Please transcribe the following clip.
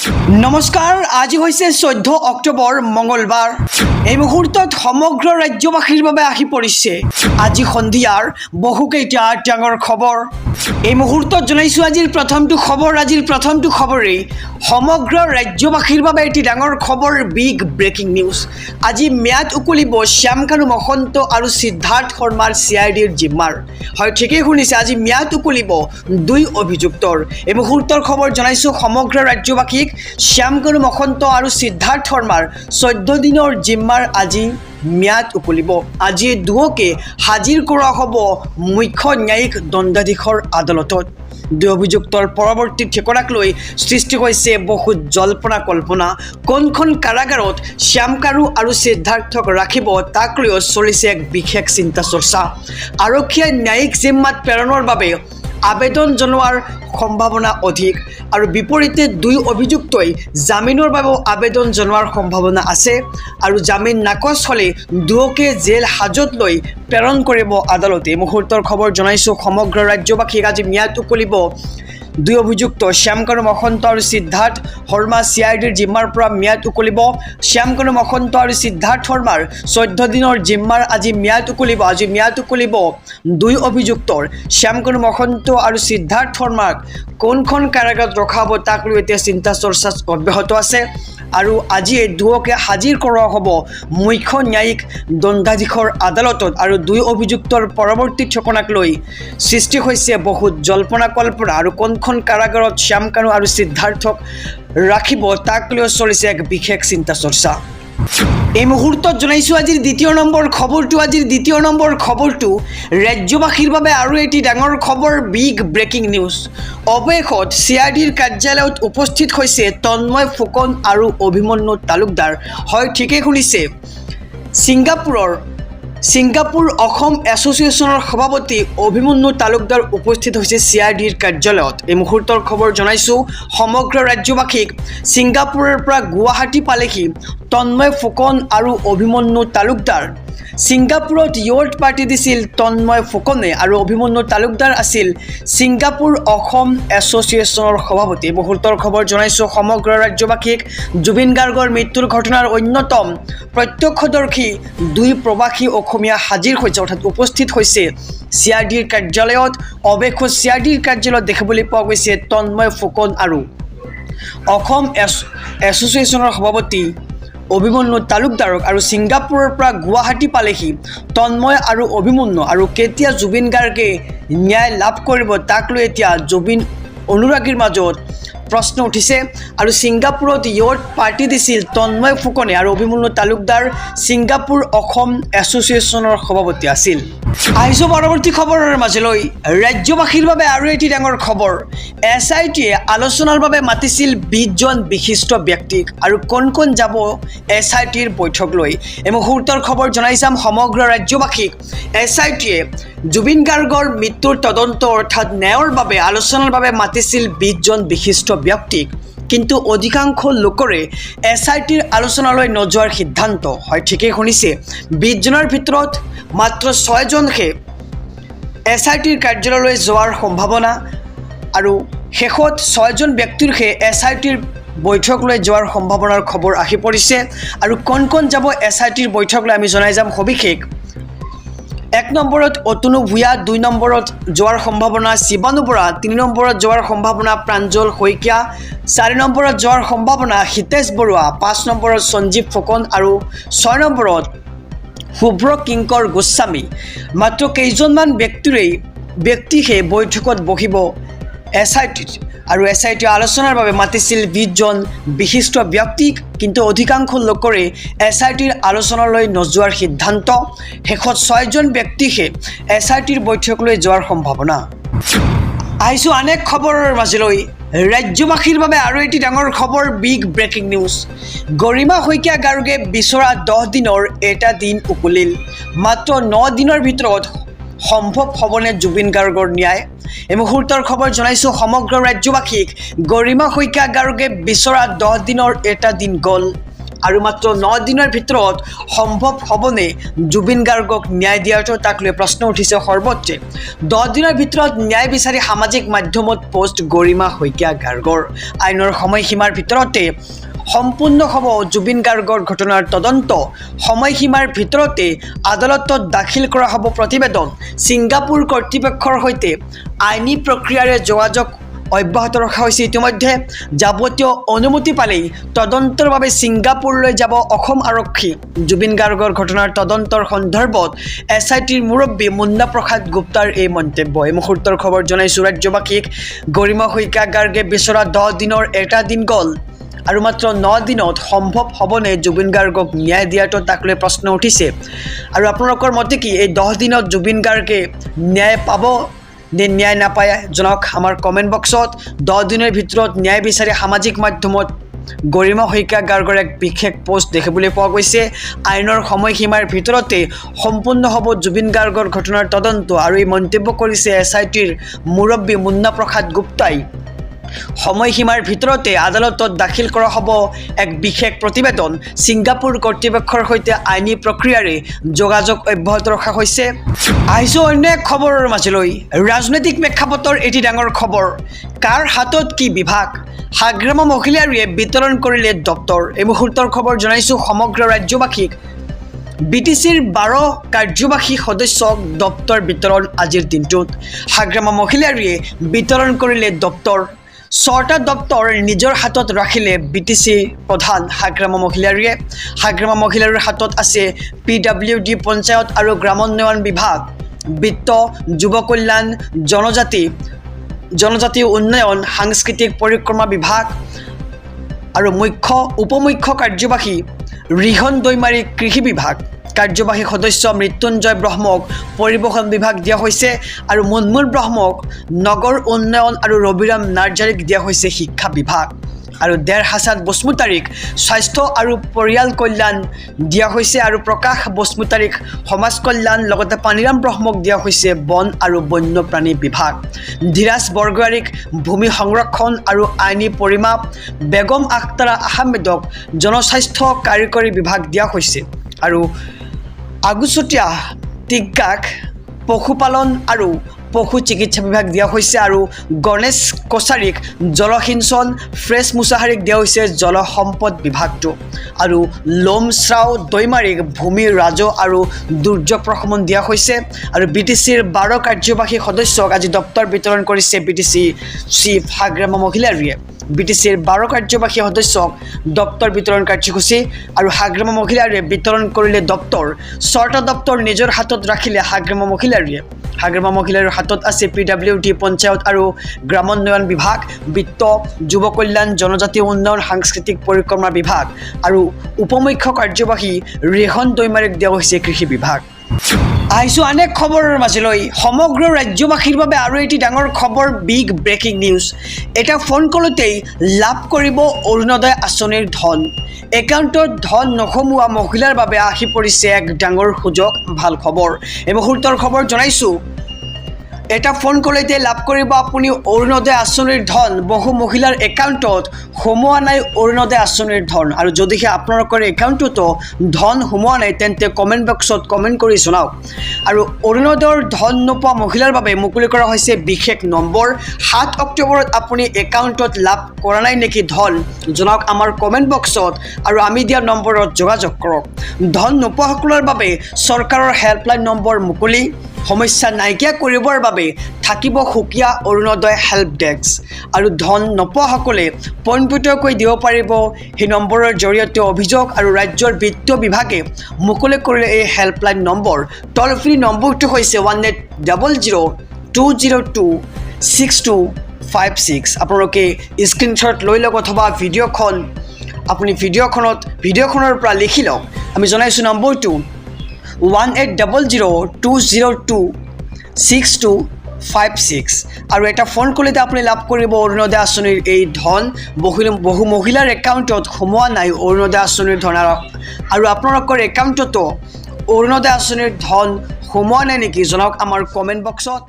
নমস্কাৰ, আজি হৈছে 14 অক্টোবৰ মঙলবাৰ। এই মুহূৰ্তত সমগ্ৰ ৰাজ্যবাসীৰ বাবে আহি পৰিছে আজি সন্ধিয়াৰ বহুকেইটা ডাঙৰ খবৰ। এই মুহূৰ্তত জনাইছোঁ আজিৰ প্ৰথমটো খবৰেই সমগ্ৰ ৰাজ্যবাসীৰ বাবে এটি ডাঙৰ খবৰ, বিগ ব্ৰেকিং নিউজ। আজি ম্যাদ উকলিব শ্যামকানু মহন্ত আৰু সিদ্ধাৰ্থ শৰ্মাৰ CIDৰ জিম্মাৰ। হয়, ঠিকেই শুনিছে, আজি ম্যাদ উকলিব দুই অভিযুক্তৰ। এই মুহূৰ্তৰ খবৰ জনাইছোঁ সমগ্ৰ ৰাজ্যবাসীক। শ্যামকানু মহন্ত আৰু সিদ্ধাৰ্থ শৰ্মাৰ 14 দিনৰ জিম্মাৰ আজি ম্যাদ উকলিব। আজি দুয়োকে হাজিৰ কৰা হ'ব মুখ্য ন্যায়িক দণ্ডাধীশৰ আদালতত। দুই অভিযুক্তৰ পৰৱৰ্তী ঠিকনাক লৈ সৃষ্টি হৈছে বহুত জল্পনা কল্পনা। কোনখন কাৰাগাৰত শ্যামকানু আৰু সিদ্ধাৰ্থক ৰাখিব তাক লৈও চলিছে এক বিশেষ চিন্তা চৰ্চা। আৰক্ষীয়ে ন্যায়িক জিম্মাত প্ৰেৰণৰ বাবে আবেদন জনোৱাৰ সম্ভাৱনা অধিক আৰু বিপৰীতে দুই অভিযুক্তই জামিনৰ বাবেও আবেদন জনোৱাৰ সম্ভাৱনা আছে আৰু জামিন নাকচ হ'লে দুয়োকে জেল হাজত লৈ প্ৰেৰণ কৰিব আদালতে। মুহূৰ্তৰ খবৰ জনাইছোঁ সমগ্ৰ ৰাজ্যবাসীক। আজি ম্যাদ উকলিব দুই অভিযুক্ত শ্যামকানু মহন্ত আৰু সিদ্ধাৰ্থ শৰ্মা CIDৰ জিম্মাৰ পৰা ম্যাদ উকলিব। শ্যামকানু মহন্ত আৰু সিদ্ধাৰ্থ শৰ্মাৰ 14 দিনৰ জিম্মাৰ আজি ম্যাদ উকলিব। আজি ম্যাদ উকলিব দুই অভিযুক্তৰ। শ্যামকানু মহন্ত আৰু সিদ্ধাৰ্থ শৰ্মাক কোনখন কাৰাগাৰত ৰখা হ'ব তাক লৈ এতিয়া চিন্তা চৰ্চা অব্যাহত আছে আৰু আজিয়ে দুয়োকে হাজিৰ কৰোৱা হ'ব মুখ্য ন্যায়িক দণ্ডাধীশৰ আদালতত আৰু দুই অভিযুক্তৰ পৰৱৰ্তী ঠিকনাক লৈ সৃষ্টি হৈছে বহুত জল্পনা কল্পনা আৰু কোনখন কাৰাগাৰত শ্যামকানু আৰু সিদ্ধাৰ্থক ৰাখিব তাক লৈ চলিছে এক বিশেষ চিন্তা চৰ্চা। এই মুহূৰ্তত জনাইছোঁ আজিৰ দ্বিতীয় নম্বৰ খবৰটো ৰাজ্যবাসীৰ বাবে আৰু এটি ডাঙৰ খবৰ, বিগ ব্ৰেকিং নিউজ। অৱশেষত CIDৰ কাৰ্যালয়ত উপস্থিত হৈছে তন্ময় ফুকন আৰু অভিমন্যু তালুকদাৰ। হয়, ঠিকেই শুনিছে, ছিংগাপুৰ অসম এছ'চিয়েশ্যনৰ সভাপতি অভিমন্যু তালুকদাৰ উপস্থিত হৈছে CIDৰ কাৰ্যালয়ত। এই মুহূৰ্তৰ খবৰ জনাইছোঁ সমগ্ৰ ৰাজ্যবাসীক। ছিংগাপুৰৰ পৰা গুৱাহাটী পালেহি তন্ময় ফুকন আৰু অভিমন্যু তালুকদাৰ। ছিংগাপুৰত য়ৰ্ড পাৰ্টি দিছিল তন্ময় ফুকনে আৰু অভিমন্যু তালুকদাৰ আছিল ছিংগাপুৰ অসম এছ'চিয়েশ্যনৰ সভাপতি। মুহূৰ্তৰ খবৰ জনাইছোঁ সমগ্ৰ ৰাজ্যবাসীক। জুবিন গাৰ্গৰ মৃত্যুৰ ঘটনাৰ অন্যতম প্ৰত্যক্ষদৰ্শী দুই প্ৰৱাসী অসমীয়া হাজিৰ হৈছে, অৰ্থাৎ উপস্থিত হৈছে CIDৰ কাৰ্যালয়ত। অৱশেষত CIDৰ কাৰ্যালয়ত দেখিবলৈ পোৱা গৈছে তন্ময় ফুকন আৰু অসম এছ'চিয়েশ্যনৰ সভাপতি অভিমন্যু তালুকদাৰক। আৰু ছিংগাপুৰৰ পৰা গুৱাহাটী পালেহি তন্ময় আৰু অভিমন্যু। আৰু কেতিয়া জুবিন গাৰ্গে ন্যায় লাভ কৰিব তাক লৈ এতিয়া জুবিন অনুৰাগীৰ মাজত প্ৰশ্ন উঠিছে। আৰু ছিংগাপুৰত য়ৰ্ড পাৰ্টি দিছিল তন্ময় ফুকনে আৰু অভিমন্যু তালুকদাৰ ছিংগাপুৰ অসম এছ'চিয়েশ্যনৰ সভাপতি আছিল। আহিছোঁ পৰৱৰ্তী খবৰৰ মাজলৈ। ৰাজ্যবাসীৰ বাবে আৰু এটি ডাঙৰ খবৰ, SITয়ে আলোচনাৰ বাবে মাতিছিল 20 জন বিশিষ্ট ব্যক্তিক আৰু কোন কোন যাব SITৰ বৈঠক লৈ। এই মুহূৰ্তৰ খবৰ জনাই যাম সমগ্ৰ ৰাজ্যবাসীক। SITয়ে জুবিন গাৰ্গৰ মৃত্যুৰ তদন্ত অৰ্থাৎ ন্যায়ৰ বাবে আলোচনাৰ বাবে মাতিছিল 20 জন বিশিষ্ট ব্যক্তিক, কিন্তু অধিকাংশ লোকৰে SITৰ আলোচনালৈ নোযোৱাৰ সিদ্ধান্ত। হয়, ঠিকেই শুনিছে, 20 জনৰ ভিতৰত মাত্ৰ 6 জনহে SITৰ কাৰ্যালয়লৈ যোৱাৰ সম্ভাৱনা আৰু শেষত 6 জন ব্যক্তিৰহে SITৰ বৈঠকলৈ যোৱাৰ সম্ভাৱনাৰ খবৰ আহি পৰিছে। আৰু কোন কোন যাব SITৰ বৈঠকলৈ আমি জনাই যাম সবিশেষ। 1 নম্বৰত অতনু ভূঞা, 2 নম্বৰত যোৱাৰ সম্ভাৱনা শিৱানু বৰা, 3 নম্বৰত যোৱাৰ সম্ভাৱনা প্ৰাঞ্জল শইকীয়া, 4 নম্বৰত যোৱাৰ সম্ভাৱনা হিতেশ বৰুৱা, 5 নম্বৰত সঞ্জীৱ ফুকন আৰু 6 নম্বৰত শুভ্ৰ কিংকৰ গোস্বামী। মাত্ৰ কেইজনমান ব্যক্তিহে বৈঠকত বহিব SITত আৰু SITয়ে আলোচনাৰ বাবে মাতিছিল 20 জন বিশিষ্ট ব্যক্তিক, কিন্তু অধিকাংশ লোকৰে SITৰ আলোচনালৈ নোযোৱাৰ সিদ্ধান্ত। শেষত 6 জন ব্যক্তিহে SITৰ বৈঠকলৈ যোৱাৰ সম্ভাৱনা। আহিছোঁ আন এক খবৰৰ মাজলৈ। ৰাজ্যবাসীৰ বাবে আৰু এটি ডাঙৰ খবৰ, বিগ ব্ৰেকিং নিউজ। গৰিমা শইকীয়া গাৰ্গে বিচৰা 10 দিনৰ এটা দিন উকলিল। মাত্ৰ 9 দিনৰ ভিতৰত সম্ভৱ হ'বনে জুবিন গাৰ্গৰ ন্যায়? এই মুহূৰ্তৰ খবৰ জনাইছোঁ সমগ্ৰ ৰাজ্যবাসীক। গৰিমা শইকীয়া গাৰ্গে বিচৰা 10 দিনৰ এটা দিন গ'ল। আৰু মাত্ৰ 9 দিনৰ ভিতৰত সম্ভৱ হ'বনে জুবিন গাৰ্গক ন্যায় দিয়াটো, তাক লৈ প্ৰশ্ন উঠিছে সৰ্বত্ৰে। 10 দিনৰ ভিতৰত ন্যায় বিচাৰি সামাজিক মাধ্যমত পোষ্ট গৰিমা শইকীয়া গাৰ্গৰ। আইনৰ সময়সীমাৰ ভিতৰতে সম্পূৰ্ণ হ'ব জুবিন গাৰ্গৰ ঘটনাৰ তদন্ত। সময়সীমাৰ ভিতৰতে আদালতত দাখিল কৰা হ'ব প্ৰতিবেদন। ছিংগাপুৰ কৰ্তৃপক্ষৰ সৈতে আইনী প্ৰক্ৰিয়াৰে যোগাযোগ অব্যাহত ৰখা হৈছে। ইতিমধ্যে যাৱতীয় অনুমতি পালেই তদন্তৰ বাবে ছিংগাপুৰলৈ যাব অসম আৰক্ষী। জুবিন গাৰ্গৰ ঘটনাৰ তদন্তৰ সন্দৰ্ভত SITৰ মুৰব্বী মুন্না প্ৰসাদ গুপ্তাৰ এই মন্তব্য। এই মুহূৰ্তৰ খবৰ জনাইছোঁ ৰাজ্যবাসীক। গৰিমা শইকীয়া গাৰ্গে বিচৰা 10 দিনৰ এটা দিন গ'ল আৰু মাত্ৰ 9 দিনত সম্ভৱ হ'বনে জুবিন গাৰ্গক ন্যায় দিয়াটো, তাক লৈ প্ৰশ্ন উঠিছে। আৰু আপোনালোকৰ মতে কি, এই 10 দিনত জুবিন গাৰ্গে ন্যায় পাব নে ন্যায় নাপায় জনাওক আমাৰ কমেণ্ট বক্সত। 10 দিনৰ ভিতৰত ন্যায় বিচাৰি সামাজিক মাধ্যমত গৰিমা শইকীয়া গাৰ্গৰ এক বিশেষ পোষ্ট দেখিবলৈ পোৱা গৈছে। আইনৰ সময়সীমাৰ ভিতৰতে সম্পূৰ্ণ হ'ব জুবিন গাৰ্গৰ ঘটনাৰ তদন্ত। আৰু এই মন্তব্য কৰিছে SITৰ মুৰব্বী মুন্না প্ৰসাদ গুপ্তাই। সময়সীমাৰ ভিতৰতে আদালতত দাখিল কৰা হ'ব এক বিশেষ প্ৰতিবেদন। ছিংগাপুৰ কৰ্তৃপক্ষৰ সৈতে আইনী প্ৰক্ৰিয়াৰে যোগাযোগ অব্যাহত ৰখা হৈছে। আহিছোঁ অন্য এক খবৰৰ মাজলৈ। ৰাজনৈতিক প্ৰেক্ষাপটৰ এটি ডাঙৰ খবৰ। কাৰ হাতত কি বিভাগ? হাগ্ৰামা মহিলাৰীয়ে বিতৰণ কৰিলে দপ্তৰ। এই মুহূৰ্তৰ খবৰ জনাইছোঁ সমগ্ৰ ৰাজ্যবাসীক। BTCৰ 12 কাৰ্যবাহী সদস্যক দপ্তৰ বিতৰণ আজিৰ দিনটোত। হাগ্ৰামা মহিলাৰীয়ে বিতৰণ কৰিলে দপ্তৰ। 6টা দপ্তৰ নিজৰ হাতত ৰাখিলে BTC প্ৰধান হাগ্ৰামা মহিলাৰীয়ে। হাগ্ৰামা মহিলাৰীৰ হাতত আছে PWD পঞ্চায়ত আৰু গ্ৰামোন্নয়ন বিভাগ, বিত্ত, যুৱ কল্যাণ, জনজাতি উন্নয়ন, সাংস্কৃতিক পৰিক্ৰমা বিভাগ আৰু উপমুখ্য কাৰ্যবাহী ৰিহন দৈমাৰী কৃষি বিভাগ। কাৰ্যবাহী সদস্য মৃত্যুঞ্জয় ব্ৰহ্মক পৰিবহণ বিভাগ দিয়া হৈছে আৰু মুনমুন ব্ৰহ্মক নগৰ উন্নয়ন আৰু ৰবিৰাম নাৰ্জাৰীক দিয়া হৈছে শিক্ষা বিভাগ। আৰু দেৰ হাছান বসুমতাৰীক স্বাস্থ্য আৰু পৰিয়াল কল্যাণ দিয়া হৈছে আৰু প্ৰকাশ বসুমতাৰীক সমাজ কল্যাণ, লগতে পানীৰাম ব্ৰহ্মক দিয়া হৈছে বন আৰু বন্যপ্ৰাণী বিভাগ। ধীৰাজ বৰগোহাঞিক ভূমি সংৰক্ষণ আৰু আইনী পৰিমাপ, বেগম আখতাৰা আহমেদক জনস্বাস্থ্য কাৰিকৰী বিভাগ দিয়া হৈছে আৰু আগুচতীয়া টিগ্গাক পশুপালন আৰু পশু চিকিৎসা বিভাগ দিয়া হৈছে আৰু গণেশ কছাৰীক জলসিঞ্চন, ফ্ৰেছ মুছাহাৰীক দিয়া হৈছে জলসম্পদ বিভাগটো আৰু লোমশ্ৰাও দৈমাৰীক ভূমি ৰাজহ আৰু দুৰ্যোগ প্ৰশমন দিয়া হৈছে। আৰু BTCৰ 12 কাৰ্যবাহী সদস্যক আজি দপ্তৰ বিতৰণ কৰিছে BTC চিফ হাগ্ৰামা মহিলাৰীয়ে। BTCৰ 12 কাৰ্যবাহী সদস্যক দপ্তৰ বিতৰণ কাৰ্যসূচী আৰু হাগ্ৰামা মহিলাৰীয়ে বিতৰণ কৰিলে দপ্তৰ। 6টা দপ্তৰ নিজৰ হাতত ৰাখিলে হাগ্ৰামা মহিলাৰীয়ে। হাগ্ৰামা মহিলাৰীৰ হাতত আছে PWD পঞ্চায়ত আৰু গ্ৰামোন্নয়ন বিভাগ, বিত্ত, যুৱ কল্যাণ, জনজাতি উন্নয়ন, সাংস্কৃতিক পৰিক্ৰমা বিভাগ আৰু উপমুখ্য কাৰ্যবাহী ৰিহন দৈমাৰীক দিয়া হৈছে কৃষি বিভাগ। আহিছোঁ আন এক খবৰৰ মাজলৈ। সমগ্ৰ ৰাজ্যবাসীৰ বাবে আৰু এটি ডাঙৰ খবৰ, বিগ ব্ৰেকিং নিউজ। এটা ফোন কলতেই লাভ কৰিব অৰুণোদয় আঁচনিৰ ধন। একাউণ্টত ধন নসোমোৱা মহিলাৰ বাবে আহি পৰিছে এক ডাঙৰ সুযোগ, ভাল খবৰ। এই মুহূৰ্তৰ খবৰ জনাইছোঁ। এটা ফোন কলতে লাভ কৰিব আপুনি অৰুণোদয় আঁচনিৰ ধন। বহু মহিলাৰ একাউণ্টত সোমোৱা নাই অৰুণোদয় আঁচনিৰ ধন। আৰু যদিহে আপোনালোকৰ একাউণ্টতো ধন সোমোৱা নাই তেন্তে কমেণ্ট বক্সত কমেণ্ট কৰি জনাওক। আৰু অৰুণোদয়ৰ ধন নোপোৱা মহিলাৰ বাবে মুকলি কৰা হৈছে বিশেষ নম্বৰ। 7 অক্টোবৰত আপুনি একাউণ্টত লাভ কৰা নাই নেকি ধন, জনাওক আমাৰ কমেণ্ট বক্সত আৰু আমি দিয়া নম্বৰত যোগাযোগ কৰক। ধন নোপোৱাসকলৰ বাবে চৰকাৰৰ হেল্পলাইন নম্বৰ মুকলি। সমস্যা নাইকিয়া কৰিবৰ বাবে থাকিব সুকীয়া অৰুণোদয় হেল্প ডেস্ক আৰু ধন নোপোৱাসকলে পোনপটীয়াকৈ দিব পাৰিব সেই নম্বৰৰ জৰিয়তে অভিযোগ। আৰু ৰাজ্যৰ বিত্ত বিভাগে মুকলি কৰিলে এই হেল্পলাইন নম্বৰ। টল ফ্ৰী নম্বৰটো হৈছে 1800-202-6256। আপোনালোকে স্ক্ৰীনশ্বট লৈ লওক অথবা আপুনি ভিডিঅ'খনৰ পৰা লিখি লওক। আমি জনাইছোঁ নম্বৰটো 1800-202-6256 আৰু এটা ফোন কলতে আপুনি লাভ কৰিব অৰুণোদয় আঁচনিৰ এই ধন। বহু মহিলাৰ একাউণ্টত সোমোৱা নাই অৰুণোদয় আঁচনিৰ ধন আৰু আপোনালোকৰ একাউণ্টতো অৰুণোদয় আঁচনিৰ ধন সোমোৱা নাই নেকি, জনাওক আমাৰ কমেণ্ট বক্সত।